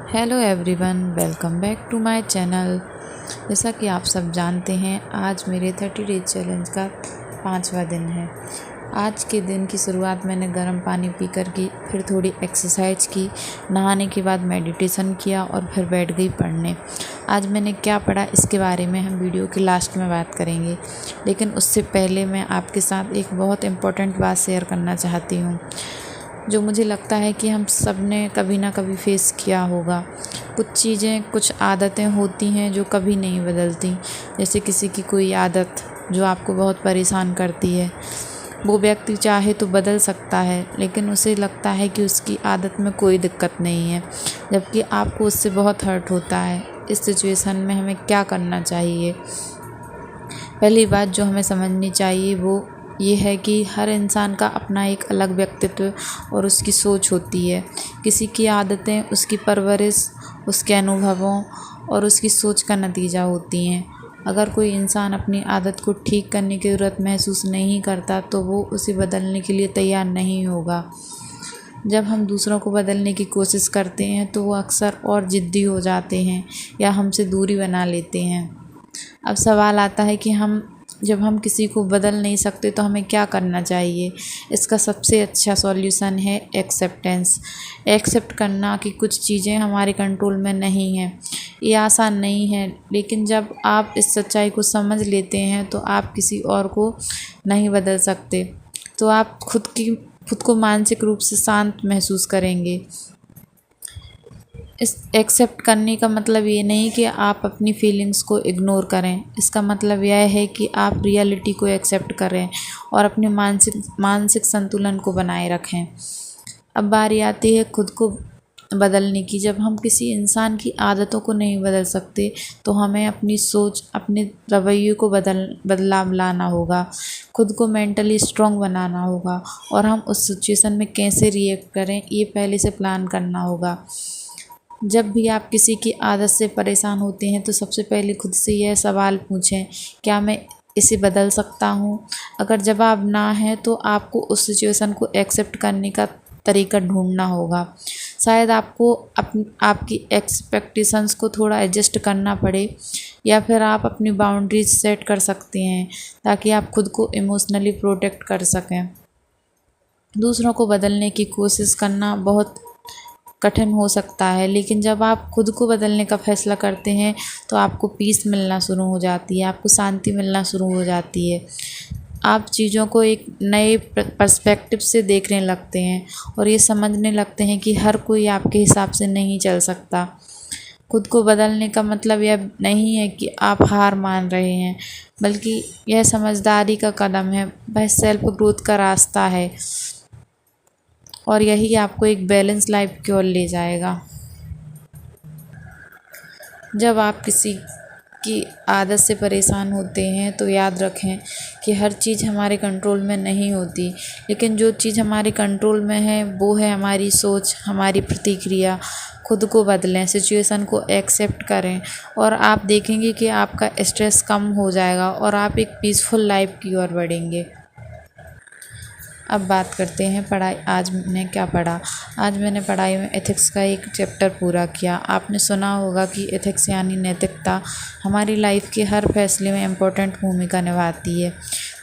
Hello everyone, welcome back to my channel. जैसा कि आप सब जानते हैं, आज मेरे 30 डेज चैलेंज का 5वां दिन है। आज के दिन की शुरुआत मैंने गर्म पानी पीकर की, फिर थोड़ी एक्सरसाइज की, नहाने के बाद मेडिटेशन किया और फिर बैठ गई पढ़ने। आज मैंने क्या पढ़ा इसके बारे में हम वीडियो के लास्ट में बात करेंगे, लेकिन उससे पहले मैं आपके साथ एक बहुत इम्पोर्टेंट बात शेयर करना चाहती हूँ, जो मुझे लगता है कि हम सब ने कभी ना कभी फेस किया होगा। कुछ चीज़ें, कुछ आदतें होती हैं जो कभी नहीं बदलती। जैसे किसी की कोई आदत जो आपको बहुत परेशान करती है, वो व्यक्ति चाहे तो बदल सकता है, लेकिन उसे लगता है कि उसकी आदत में कोई दिक्कत नहीं है, जबकि आपको उससे बहुत हर्ट होता है। इस सिचुएशन में हमें क्या करना चाहिए? पहली बात जो हमें समझनी चाहिए वो ये है कि हर इंसान का अपना एक अलग व्यक्तित्व और उसकी सोच होती है। किसी की आदतें उसकी परवरिश, उसके अनुभवों और उसकी सोच का नतीजा होती हैं। अगर कोई इंसान अपनी आदत को ठीक करने की ज़रूरत महसूस नहीं करता तो वो उसे बदलने के लिए तैयार नहीं होगा। जब हम दूसरों को बदलने की कोशिश करते हैं तो वो अक्सर और ज़िद्दी हो जाते हैं या हमसे दूरी बना लेते हैं। अब सवाल आता है कि जब हम किसी को बदल नहीं सकते तो हमें क्या करना चाहिए? इसका सबसे अच्छा सॉल्यूशन है एक्सेप्टेंस। एक्सेप्ट करना कि कुछ चीज़ें हमारे कंट्रोल में नहीं हैं। ये आसान नहीं है, लेकिन जब आप इस सच्चाई को समझ लेते हैं तो आप किसी और को नहीं बदल सकते। तो आप खुद को मानसिक रूप से शांत महसूस करेंगे। इस एक्सेप्ट करने का मतलब ये नहीं कि आप अपनी फीलिंग्स को इग्नोर करें। इसका मतलब यह है कि आप रियलिटी को एक्सेप्ट करें और अपने मानसिक संतुलन को बनाए रखें। अब बारी आती है खुद को बदलने की। जब हम किसी इंसान की आदतों को नहीं बदल सकते तो हमें अपनी सोच, अपने रवैये को बदलाव लाना होगा। खुद को मेंटली स्ट्रॉन्ग बनाना होगा और हम उस सिचुएशन में कैसे रिएक्ट करें ये पहले से प्लान करना होगा। जब भी आप किसी की आदत से परेशान होते हैं तो सबसे पहले खुद से यह सवाल पूछें, क्या मैं इसे बदल सकता हूँ? अगर जवाब ना है तो आपको उस सिचुएशन को एक्सेप्ट करने का तरीका ढूंढना होगा। शायद आपको आपकी एक्सपेक्टेशंस को थोड़ा एडजस्ट करना पड़े, या फिर आप अपनी बाउंड्रीज सेट कर सकते हैं ताकि आप खुद को इमोशनली प्रोटेक्ट कर सकें। दूसरों को बदलने की कोशिश करना बहुत कठिन हो सकता है, लेकिन जब आप खुद को बदलने का फैसला करते हैं तो आपको पीस मिलना शुरू हो जाती है, आपको शांति मिलना शुरू हो जाती है। आप चीज़ों को एक नए पर्सपेक्टिव से देखने लगते हैं और ये समझने लगते हैं कि हर कोई आपके हिसाब से नहीं चल सकता। खुद को बदलने का मतलब यह नहीं है कि आप हार मान रहे हैं, बल्कि यह समझदारी का कदम है। वह सेल्फ ग्रोथ का रास्ता है और यही आपको एक बैलेंस लाइफ की ओर ले जाएगा। जब आप किसी की आदत से परेशान होते हैं तो याद रखें कि हर चीज़ हमारे कंट्रोल में नहीं होती, लेकिन जो चीज़ हमारे कंट्रोल में है वो है हमारी सोच, हमारी प्रतिक्रिया। खुद को बदलें, सिचुएशन को एक्सेप्ट करें और आप देखेंगे कि आपका स्ट्रेस कम हो जाएगा और आप एक पीसफुल लाइफ की ओर बढ़ेंगे। अब बात करते हैं पढ़ाई। आज मैंने क्या पढ़ा? आज मैंने पढ़ाई में एथिक्स का एक चैप्टर पूरा किया। आपने सुना होगा कि एथिक्स यानी नैतिकता हमारी लाइफ के हर फैसले में इम्पोर्टेंट भूमिका निभाती है।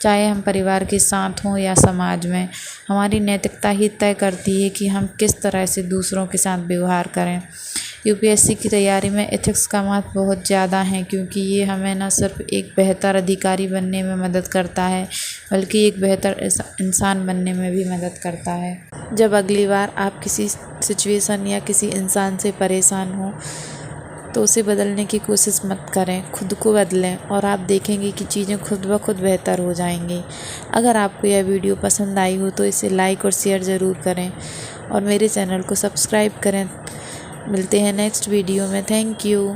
चाहे हम परिवार के साथ हों या समाज में, हमारी नैतिकता ही तय करती है कि हम किस तरह से दूसरों के साथ व्यवहार करें। यूपीएससी की तैयारी में एथिक्स का महत्व बहुत ज़्यादा है, क्योंकि ये हमें न सिर्फ एक बेहतर अधिकारी बनने में मदद करता है, बल्कि एक बेहतर इंसान बनने में भी मदद करता है। जब अगली बार आप किसी सिचुएशन या किसी इंसान से परेशान हो तो उसे बदलने की कोशिश मत करें, खुद को बदलें और आप देखेंगे कि चीज़ें खुद ब खुद बेहतर हो जाएंगी। अगर आपको यह वीडियो पसंद आई हो तो इसे लाइक और शेयर ज़रूर करें और मेरे चैनल को सब्सक्राइब करें। मिलते हैं नेक्स्ट वीडियो में। Thank you.